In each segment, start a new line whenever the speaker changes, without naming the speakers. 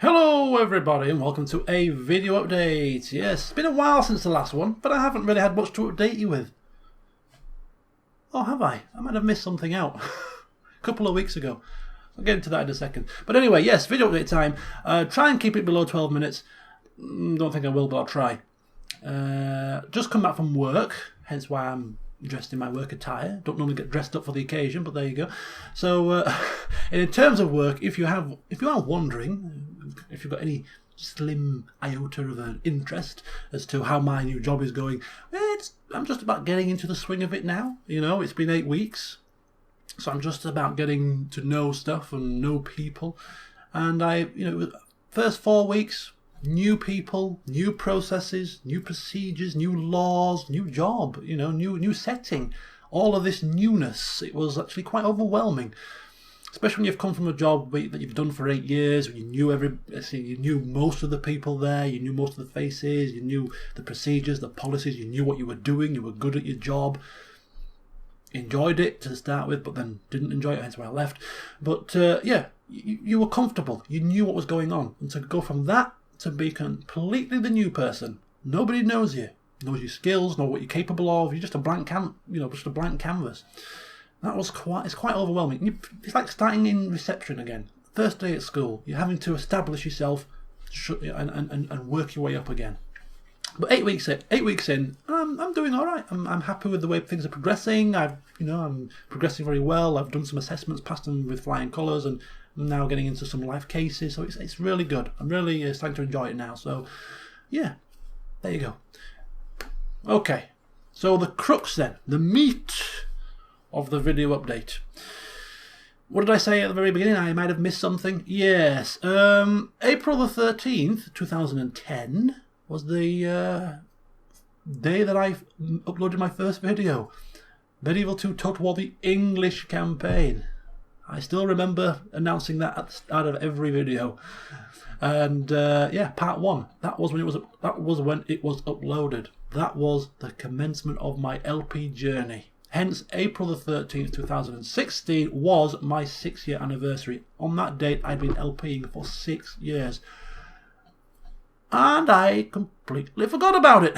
Hello everybody and welcome to a video update. Yes, it's been a while since the last one, but I haven't really had much to update you with. Oh, have I? I might have missed something out a couple of weeks ago. I'll get into that in a second. But anyway, yes, video update time. Try and keep it below 12 minutes. Don't think I will, but I'll try. Just come back from work, hence why I'm dressed in my work attire. Don't normally get dressed up for the occasion, but there you go. So in terms of work, if you are wondering, if you've got any slim iota of an interest as to how my new job is going, I'm just about getting into the swing of it now. You know, it's been 8 weeks, so I'm just about getting to know stuff and know people. And first 4 weeks, new people, new processes, new procedures, new laws, new job, new setting, all of this newness. It was actually quite overwhelming, especially when you've come from a job that you've done for 8 years. You knew most of the people there, you knew most of the faces, you knew the procedures, the policies, you knew what you were doing, you were good at your job. Enjoyed it to start with, but then didn't enjoy it, hence why I left. But you were comfortable, you knew what was going on, and to go from that to be completely the new person. Nobody knows you, knows your skills, know what you're capable of. You're just a blank canvas. It's quite overwhelming. It's like starting in reception again. First day at school, you're having to establish yourself and work your way up again. But 8 weeks in, I'm doing all right. I'm happy with the way things are progressing. I'm progressing very well. I've done some assessments, passed them with flying colours, and I'm now getting into some live cases. So it's really good. I'm really starting to enjoy it now. So yeah, there you go. Okay, so the crux then, the meat of the video update. What did I say at the very beginning? I might have missed something. Yes, April the 13th, 2010 was the day that I uploaded my first video. Medieval 2 Total War, the English campaign. I still remember announcing that at the start of every video. And part 1. That was when it was uploaded. That was the commencement of my LP journey. Hence, April the 13th, 2016 was my 6-year anniversary. On that date, I'd been LPing for 6 years. And I completely forgot about it.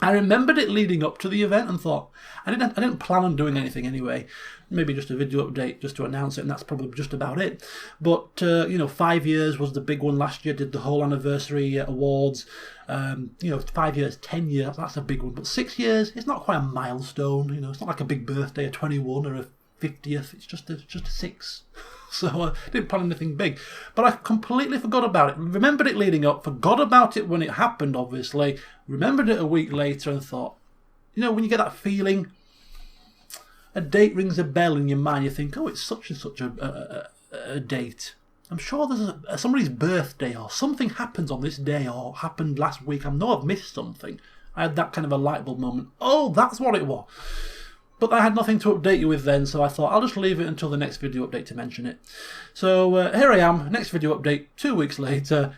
I remembered it leading up to the event and thought, I didn't plan on doing anything anyway. Maybe just a video update just to announce it, and that's probably just about it. But 5 years was the big one last year. Did the whole anniversary awards. 5 years, 10 years, that's a big one. But 6 years, it's not quite a milestone. It's not like a big birthday, a 21 or a 50th. It's just a 6. So I didn't plan anything big. But I completely forgot about it. Remembered it leading up, forgot about it when it happened, obviously. Remembered it a week later and thought, when you get that feeling, a date rings a bell in your mind, you think, oh, it's such and such a date. I'm sure there's somebody's birthday or something happens on this day or happened last week. I know I've missed something. I had that kind of a light bulb moment. Oh, that's what it was. But I had nothing to update you with then, so I thought I'll just leave it until the next video update to mention it. So here I am, next video update, 2 weeks later.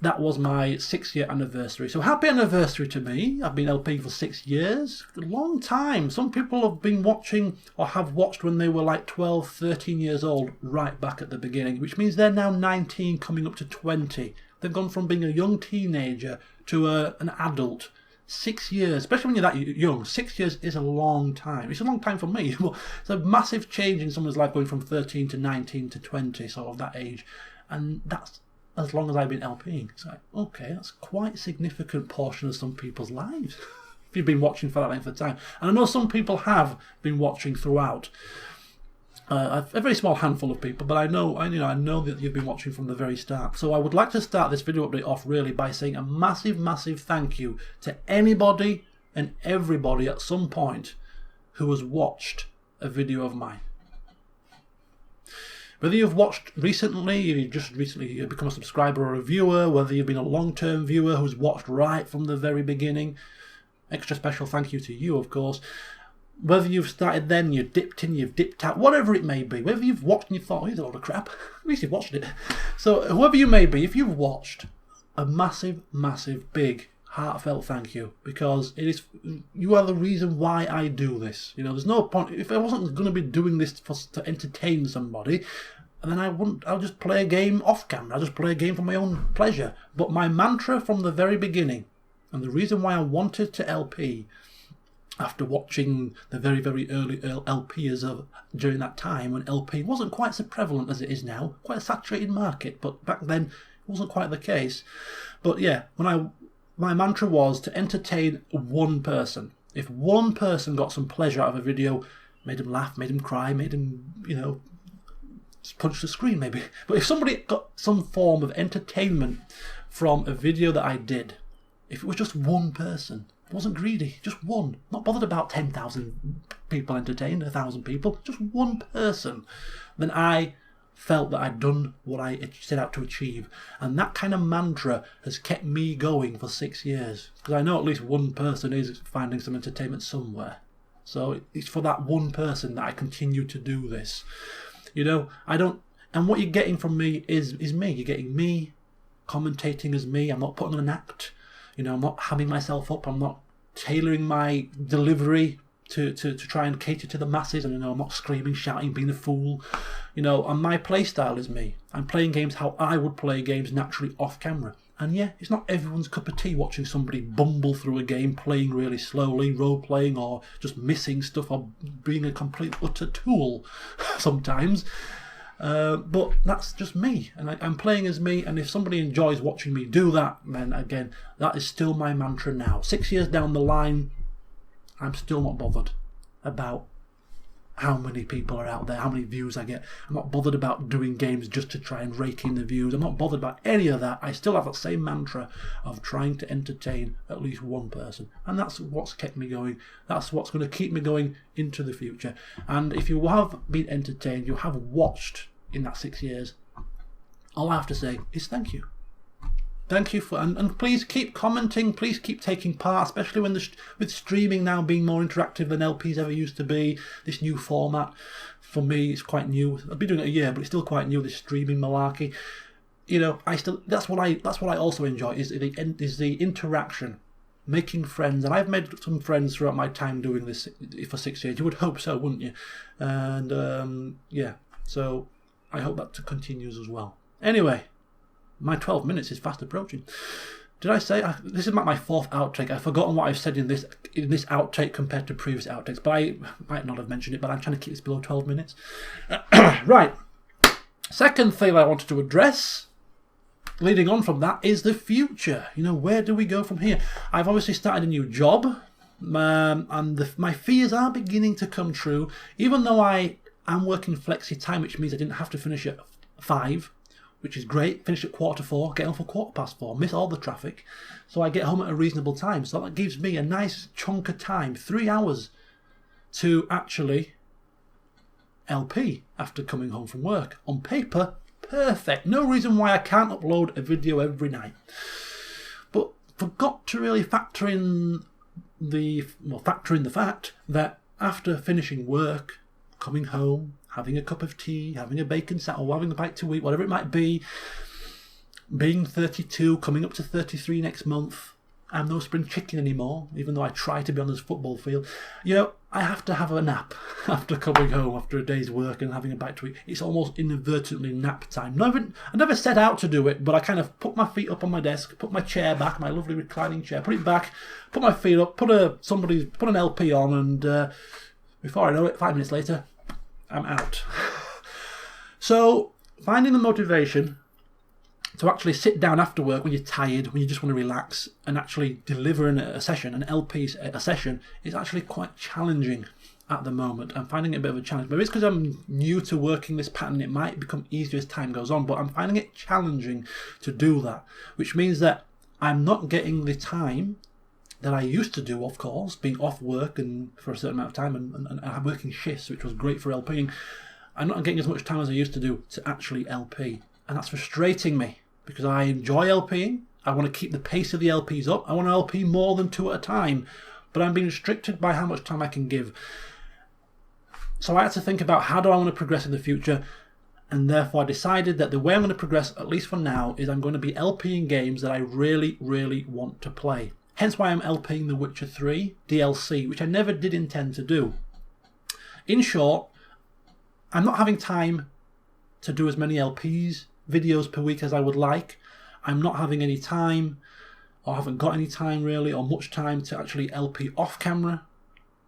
That was my 6-year anniversary. So happy anniversary to me. I've been LPing for 6 years. A long time. Some people have been watching or have watched when they were like 12, 13 years old, right back at the beginning, which means they're now 19, coming up to 20. They've gone from being a young teenager to an adult. 6 years, especially when you're that young, 6 years is a long time. It's a long time for me. It's a massive change in someone's life going from 13 to 19 to 20, sort of that age. And that's as long as I've been LPing. It's like, okay, that's quite a significant portion of some people's lives if you've been watching for that length of time. And I know some people have been watching throughout. A very small handful of people, but I know that you've been watching from the very start. So I would like to start this video update off really by saying a massive, massive thank you to anybody and everybody at some point who has watched a video of mine. Whether you've watched recently, you've just recently become a subscriber or a viewer, whether you've been a long-term viewer who's watched right from the very beginning, extra special thank you to you, of course. Whether you've started then, you've dipped in, you've dipped out, whatever it may be. Whether you've watched and you thought, oh, here's a load of crap. At least you've watched it. So whoever you may be, if you've watched, a massive, massive, big, heartfelt thank you. Because you are the reason why I do this. There's no point. If I wasn't going to be doing this to entertain somebody, and then I'll just play a game off camera. I'll just play a game for my own pleasure. But my mantra from the very beginning, and the reason why I wanted to LP, after watching the very, very early LPers during that time when LP wasn't quite so prevalent as it is now, quite a saturated market, but back then it wasn't quite the case. But yeah, my mantra was to entertain one person. If one person got some pleasure out of a video, made him laugh, made him cry, made him, punch the screen maybe. But if somebody got some form of entertainment from a video that I did, if it was just one person, I wasn't greedy, just one, not bothered about 10,000 people entertained, 1,000 people, just one person, then I felt that I'd done what I set out to achieve. And that kind of mantra has kept me going for 6 years, because I know at least one person is finding some entertainment somewhere. So it's for that one person that I continue to do this. And what you're getting from me is me. You're getting me commentating as me. I'm not putting on an act. I'm not hamming myself up. I'm not tailoring my delivery to try and cater to the masses. And I'm not screaming, shouting, being a fool. And my play style is me. I'm playing games how I would play games naturally off camera. And yeah, it's not everyone's cup of tea watching somebody bumble through a game, playing really slowly, role-playing, or just missing stuff, or being a complete utter tool sometimes. But that's just me, and I'm playing as me, and if somebody enjoys watching me do that, then again, that is still my mantra now. 6 years down the line, I'm still not bothered about how many people are out there, how many views I get. I'm not bothered about doing games just to try and rake in the views. I'm not bothered about any of that. I still have that same mantra of trying to entertain at least one person. And that's what's kept me going. That's what's going to keep me going into the future. And if you have been entertained, you have watched in that 6 years, all I have to say is thank you. Thank you and please keep commenting, please keep taking part, especially with streaming now being more interactive than LPs ever used to be. This new format, for me, it's quite new. I've been doing it a year, but it's still quite new, this streaming malarkey. That's what I also enjoy, is the interaction, making friends. And I've made some friends throughout my time doing this for 6 years. You would hope so, wouldn't you? And so I hope that continues as well. Anyway, my 12 minutes is fast approaching. Did I say this is my fourth outtake? I've forgotten what I've said in this outtake compared to previous outtakes, but I might not have mentioned it, but I'm trying to keep this below 12 minutes. Right. Second thing I wanted to address, leading on from that, is the future. Where do we go from here? I've obviously started a new job, and my fears are beginning to come true, even though I am working flexi time, which means I didn't have to finish at 5, which is great. Finish at 4:45, get home for 4:15, miss all the traffic, so I get home at a reasonable time. So that gives me a nice chunk of time, 3 hours, to actually LP after coming home from work. On paper, perfect. No reason why I can't upload a video every night. But forgot to really factor in the fact that after finishing work, coming home, having a cup of tea, having a bacon sandwich, or having a bite to eat, whatever it might be, being 32, coming up to 33 next month, I'm no spring chicken anymore, even though I try to be on this football field. I have to have a nap after coming home after a day's work and having a bite to eat. It's almost inadvertently nap time. I never set out to do it, but I kind of put my feet up on my desk, put my chair back, my lovely reclining chair, put it back, put my feet up, put an LP on, and before I know it, 5 minutes later, I'm out. So finding the motivation to actually sit down after work when you're tired, when you just want to relax, and actually deliver a session, an LP a session, is actually quite challenging at the moment. I'm finding it a bit of a challenge. Maybe it's because I'm new to working this pattern. It might become easier as time goes on, but I'm finding it challenging to do that, which means that I'm not getting the time that I used to do, of course, being off work and for a certain amount of time and working shifts, which was great for LPing. I'm not getting as much time as I used to do to actually LP. And that's frustrating me, because I enjoy LPing. I want to keep the pace of the LPs up. I want to LP more than 2 at a time, but I'm being restricted by how much time I can give. So I had to think about, how do I want to progress in the future? And therefore I decided that the way I'm going to progress, at least for now, is I'm going to be LPing games that I really, really want to play. Hence why I'm LPing The Witcher 3 DLC, which I never did intend to do. In short, I'm not having time to do as many LPs videos per week as I would like. I'm not having any time, or haven't got any time really, or much time to actually LP off camera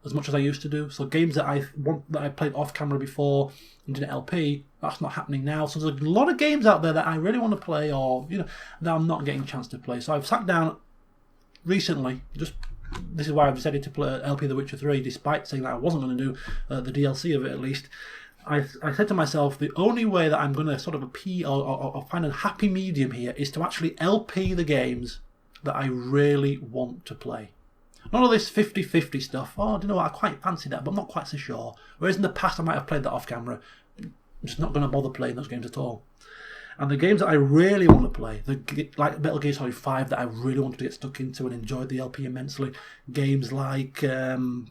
as much as I used to do. So games that I played off camera before and didn't LP, that's not happening now. So there's a lot of games out there that I really want to play, or that I'm not getting a chance to play. So I've sat down recently, this is why I've decided to play LP The Witcher 3, despite saying that I wasn't going to do the DLC of it at least. I said to myself, the only way that I'm going to sort of or find a happy medium here is to actually LP the games that I really want to play. None of this 50-50 stuff. Oh, do you know what? I quite fancy that, but I'm not quite so sure. Whereas in the past I might have played that off camera. I'm just not going to bother playing those games at all. And the games that I really want to play, like Metal Gear Solid 5 that I really wanted to get stuck into and enjoyed the LP immensely. Games like The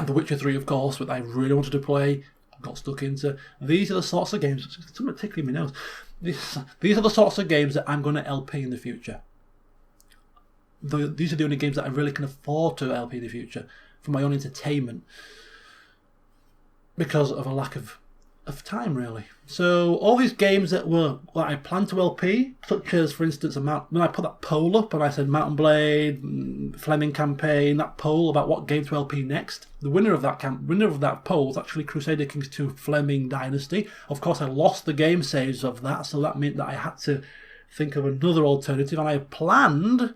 Witcher 3, of course, that I really wanted to play, got stuck into. These are the sorts of games, something tickling my nose. These are the sorts of games that I'm going to LP in the future. These are the only games that I really can afford to LP in the future for my own entertainment, because of a lack of time really. So all these games that I planned to LP, such as for instance when I put that poll up and I said Mountain Blade, Fleming campaign, that poll about what game to LP next, the winner of that poll was actually Crusader Kings 2 Fleming Dynasty. Of course I lost the game saves of that, so that meant that I had to think of another alternative, and I planned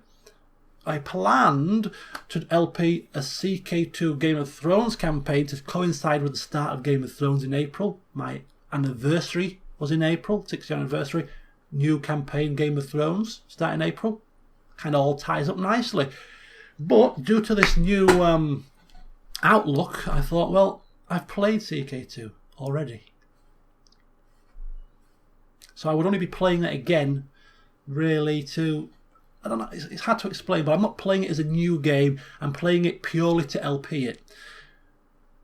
to LP a CK2 Game of Thrones campaign to coincide with the start of Game of Thrones in April. My anniversary was in April, 6th anniversary. New campaign Game of Thrones start in April. Kind of all ties up nicely. But due to this new outlook, I thought, well, I've played CK2 already. So I would only be playing it again, really, I don't know, it's hard to explain, but I'm not playing it as a new game. I'm playing it purely to LP it.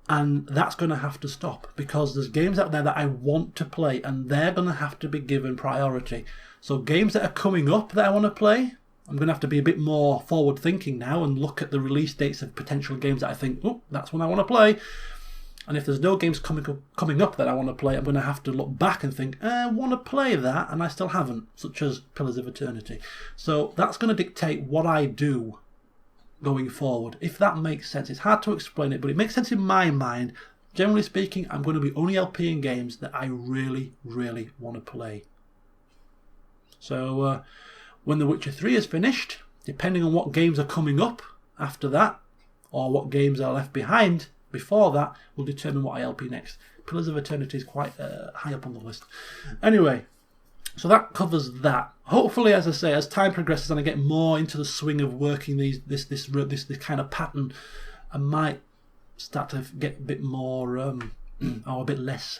And that's going to have to stop, because there's games out there that I want to play, and they're going to have to be given priority. So games that are coming up that I want to play, I'm going to have to be a bit more forward thinking now and look at the release dates of potential games that I think, oh, that's one I want to play. And if there's no games coming up that I want to play, I'm going to have to look back and think, I want to play that, and I still haven't, such as Pillars of Eternity. So that's going to dictate what I do going forward, if that makes sense. It's hard to explain it, but it makes sense in my mind. Generally speaking, I'm going to be only LPing games that I really, really want to play. So when The Witcher 3 is finished, depending on what games are coming up after that, or what games are left behind before that, will determine what I LP next. Pillars of Eternity is quite high up on the list. Anyway, so that covers that. Hopefully, as I say, as time progresses and I get more into the swing of working this kind of pattern, I might start to get a bit more, or a bit less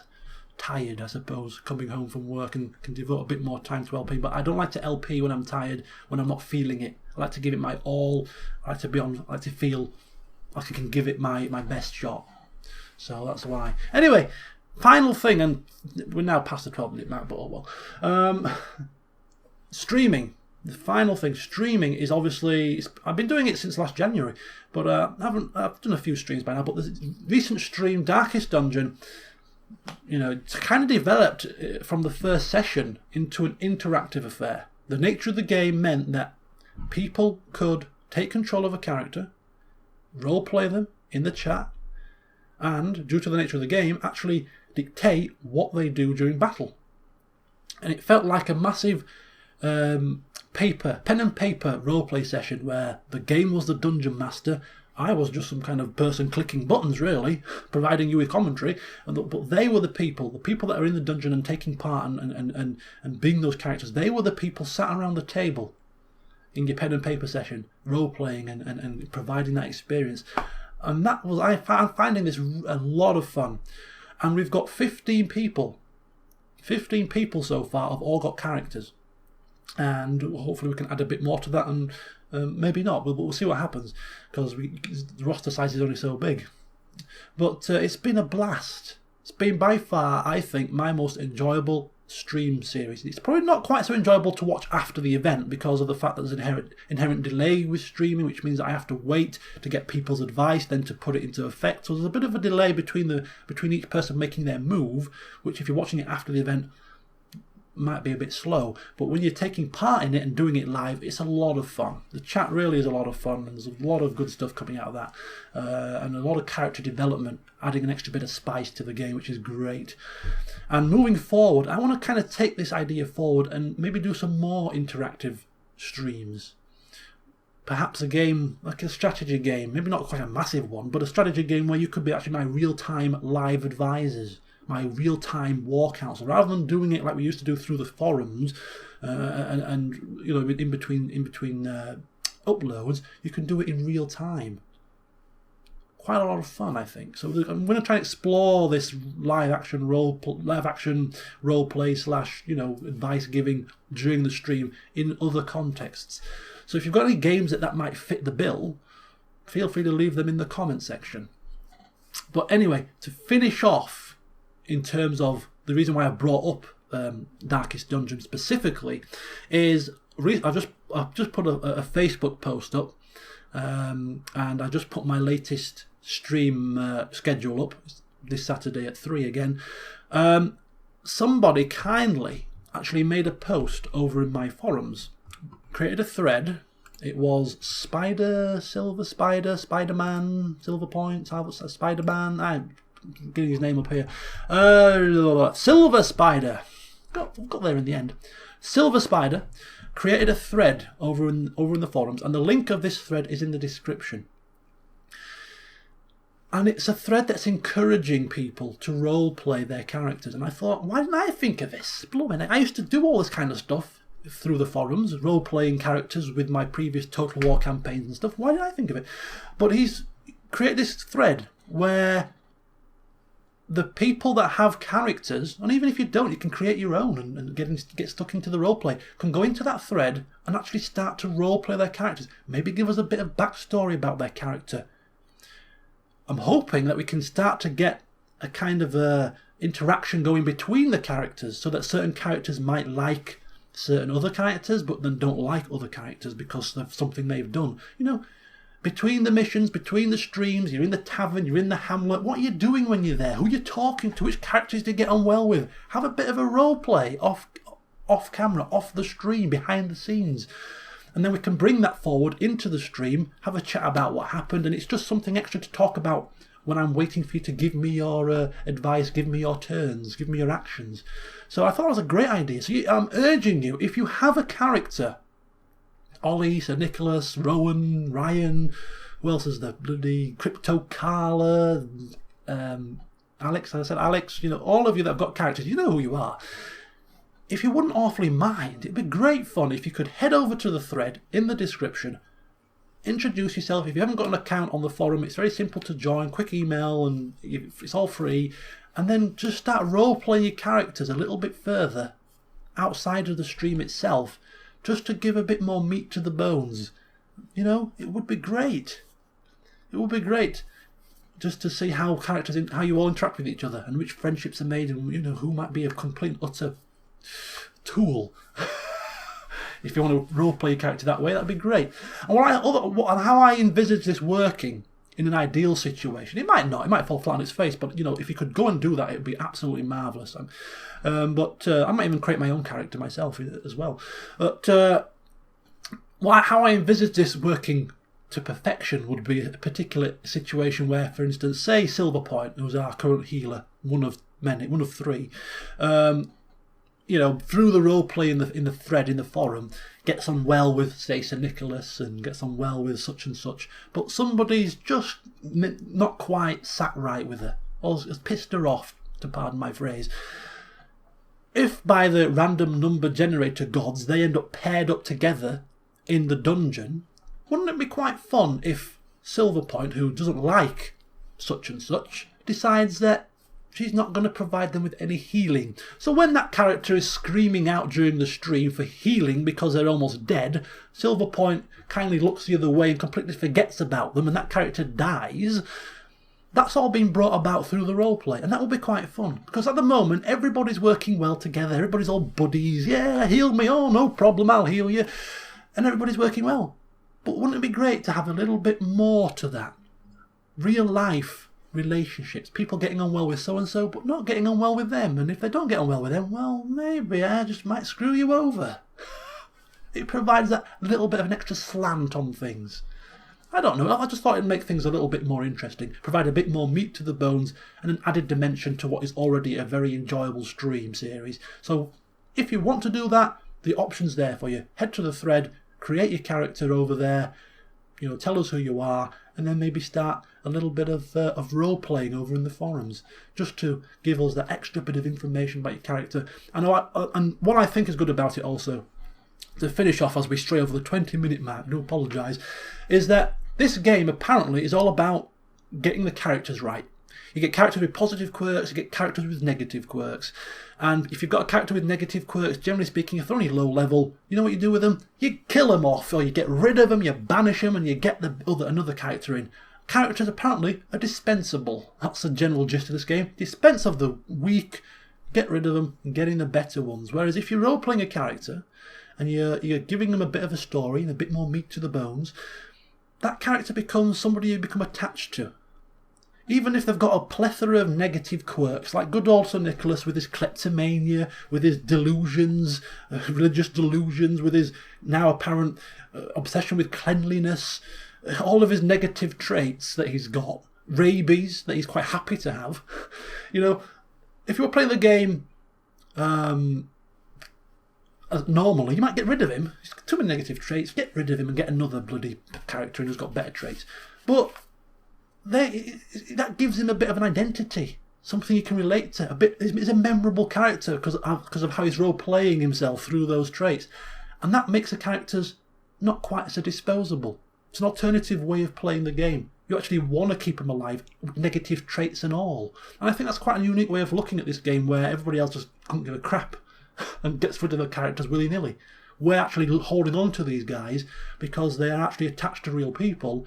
tired, I suppose, coming home from work, and can devote a bit more time to LP. But I don't like to LP when I'm tired, when I'm not feeling it. I like to give it my all. I like to feel like I can give it my best shot. So that's why. Anyway, final thing, and we're now past the 12-minute mark, but oh well. Streaming. The final thing, streaming is obviously, I've been doing it since last January, but I've done a few streams by now. But the recent stream, Darkest Dungeon, it's kind of developed from the first session into an interactive affair. The nature of the game meant that people could take control of a character, roleplay them in the chat, and due to the nature of the game, actually dictate what they do during battle. And it felt like a massive pen and paper roleplay session where the game was the dungeon master. I was just some kind of person clicking buttons, really, providing you with commentary. But they were the people that are in the dungeon and taking part and being those characters. They were the people sat around the table in your pen and paper session, role-playing and providing that experience. And that was, I'm finding this a lot of fun. And we've got 15 people. 15 people so far have all got characters. And hopefully we can add a bit more to that, and maybe not, but we'll see what happens, because the roster size is only so big. But it's been a blast. It's been by far, I think, my most enjoyable stream series. It's probably not quite so enjoyable to watch after the event because of the fact that there's inherent delay with streaming, which means that I have to wait to get people's advice, then to put it into effect. So there's a bit of a delay between each person making their move, which if you're watching it after the event might be a bit slow. But when you're taking part in it and doing it live, it's a lot of fun. The chat really is a lot of fun, and there's a lot of good stuff coming out of that, and a lot of character development, adding an extra bit of spice to the game, which is great. And moving forward, I want to kind of take this idea forward and maybe do some more interactive streams. Perhaps a game, like a strategy game, maybe not quite a massive one, but a strategy game where you could be actually my real-time live advisors, my real-time war council, rather than doing it like we used to do through the forums and you know, in between uploads. You can do it in real time. Quite a lot of fun, I think. So I'm going to try and explore this live action role play / you know, advice giving during the stream in other contexts. So if you've got any games that might fit the bill, feel free to leave them in the comment section. But anyway, to finish off, in terms of the reason why I brought up Darkest Dungeon specifically, is I've just put a Facebook post up, and I just put my latest stream schedule up this Saturday at 3 again. Somebody kindly actually made a post over in my forums, created a thread. It was Spider-Man, Silver Point, Spider-Man. I'm getting his name up here. Silver Spider. Got there in the end. Silver Spider created a thread over in the forums, and the link of this thread is in the description. And it's a thread that's encouraging people to role-play their characters. And I thought, why didn't I think of this? I used to do all this kind of stuff through the forums, role-playing characters with my previous Total War campaigns and stuff. Why did I think of it? But he's created this thread where the people that have characters, and even if you don't, you can create your own and get stuck into the roleplay, can go into that thread and actually start to roleplay their characters. Maybe give us a bit of backstory about their character. I'm hoping that we can start to get a kind of interaction going between the characters, so that certain characters might like certain other characters, but then don't like other characters because of something they've done. You know, between the missions, between the streams, you're in the tavern, you're in the hamlet, what are you doing when you're there? Who are you talking to? Which characters do you get on well with? Have a bit of a role play off camera, off the stream, behind the scenes. And then we can bring that forward into the stream, have a chat about what happened, and it's just something extra to talk about when I'm waiting for you to give me your advice, give me your turns, give me your actions. So I thought it was a great idea. So I'm urging you, if you have a character, Ollie, Sir Nicholas, Rowan, Ryan, who else is there? Bloody Crypto Carla, Alex, I said Alex, you know, all of you that have got characters, you know who you are. If you wouldn't awfully mind, it'd be great fun if you could head over to the thread in the description, introduce yourself. If you haven't got an account on the forum, it's very simple to join, quick email, and it's all free. And then just start role-playing your characters a little bit further outside of the stream itself, just to give a bit more meat to the bones. You know, it would be great. It would be great just to see how how you all interact with each other, and which friendships are made, and you know who might be a complete utter tool. If you want to role-play your character that way, that'd be great. And how I envisage this working in an ideal situation, it might not, it might fall flat on its face, but you know, if you could go and do that, it'd be absolutely marvellous. But I might even create my own character myself as well. But how I envisage this working to perfection would be a particular situation where, for instance, say Silver Point, who's our current healer, one of three, you know, through the role play in the thread in the forum, gets on well with, say, Sir Nicholas, and gets on well with such and such, but somebody's just not quite sat right with her, or has pissed her off, to pardon my phrase. If by the random number generator gods they end up paired up together in the dungeon, wouldn't it be quite fun if Silverpoint, who doesn't like such and such, decides that she's not going to provide them with any healing. So when that character is screaming out during the stream for healing because they're almost dead, Silverpoint kindly looks the other way and completely forgets about them, and that character dies. That's all been brought about through the roleplay, and that will be quite fun. Because at the moment, everybody's working well together, everybody's all buddies, yeah, heal me, oh, no problem, I'll heal you. And everybody's working well. But wouldn't it be great to have a little bit more to that? Real life relationships, people getting on well with so-and-so, but not getting on well with them. And if they don't get on well with them, well, maybe I just might screw you over. It provides that little bit of an extra slant on things. I don't know, I just thought it'd make things a little bit more interesting, provide a bit more meat to the bones and an added dimension to what is already a very enjoyable stream series. So if you want to do that, the option's there for you. Head to the thread, create your character over there, tell us who you are, and then maybe start a little bit of role-playing over in the forums, just to give us that extra bit of information about your character. And what I think is good about it also, to finish off as we stray over the 20-minute mark, I do apologise, is that this game apparently is all about getting the characters right. You get characters with positive quirks, you get characters with negative quirks. And if you've got a character with negative quirks, generally speaking, if they're only low level, you know what you do with them? You kill them off, or you get rid of them, you banish them, and you get another character in. Characters apparently are dispensable. That's the general gist of this game. Dispense of the weak, get rid of them, and get in the better ones. Whereas if you're role-playing a character, and you're giving them a bit of a story and a bit more meat to the bones, that character becomes somebody you become attached to. Even if they've got a plethora of negative quirks, like good old Sir Nicholas with his kleptomania, with his delusions, religious delusions, with his now apparent obsession with cleanliness, all of his negative traits that he's got, rabies that he's quite happy to have. If you were playing the game normally, you might get rid of him. He's got too many negative traits, get rid of him and get another bloody character who's got better traits. But that gives him a bit of an identity, something he can relate to. He's a memorable character because of how he's role-playing himself through those traits. And that makes the characters not quite so disposable. It's an alternative way of playing the game. You actually want to keep them alive, negative traits and all. And I think that's quite a unique way of looking at this game, where everybody else just doesn't give a crap and gets rid of the characters willy-nilly. We're actually holding on to these guys because they are actually attached to real people,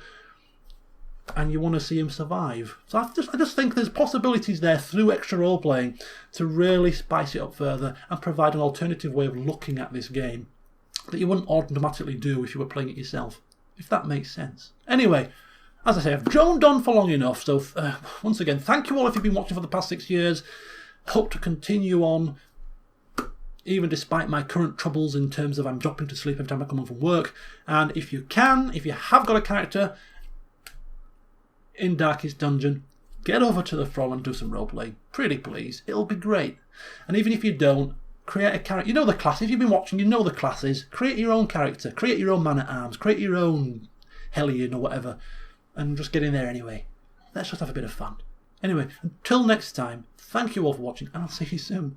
and you want to see them survive. So I just think there's possibilities there through extra role-playing to really spice it up further and provide an alternative way of looking at this game that you wouldn't automatically do if you were playing it yourself, if that makes sense. Anyway, as I say, I've droned on for long enough, so once again, thank you all if you've been watching for the past 6 years. Hope to continue on, even despite my current troubles in terms of I'm dropping to sleep every time I come home from work. And if you have got a character in Darkest Dungeon, get over to the forum and do some roleplay. Pretty please, it'll be great. And even if you don't, create a character. You know the class. If you've been watching, you know the classes. Create your own character. Create your own man-at-arms. Create your own Hellion or whatever. And just get in there anyway. Let's just have a bit of fun. Anyway, until next time, thank you all for watching, and I'll see you soon.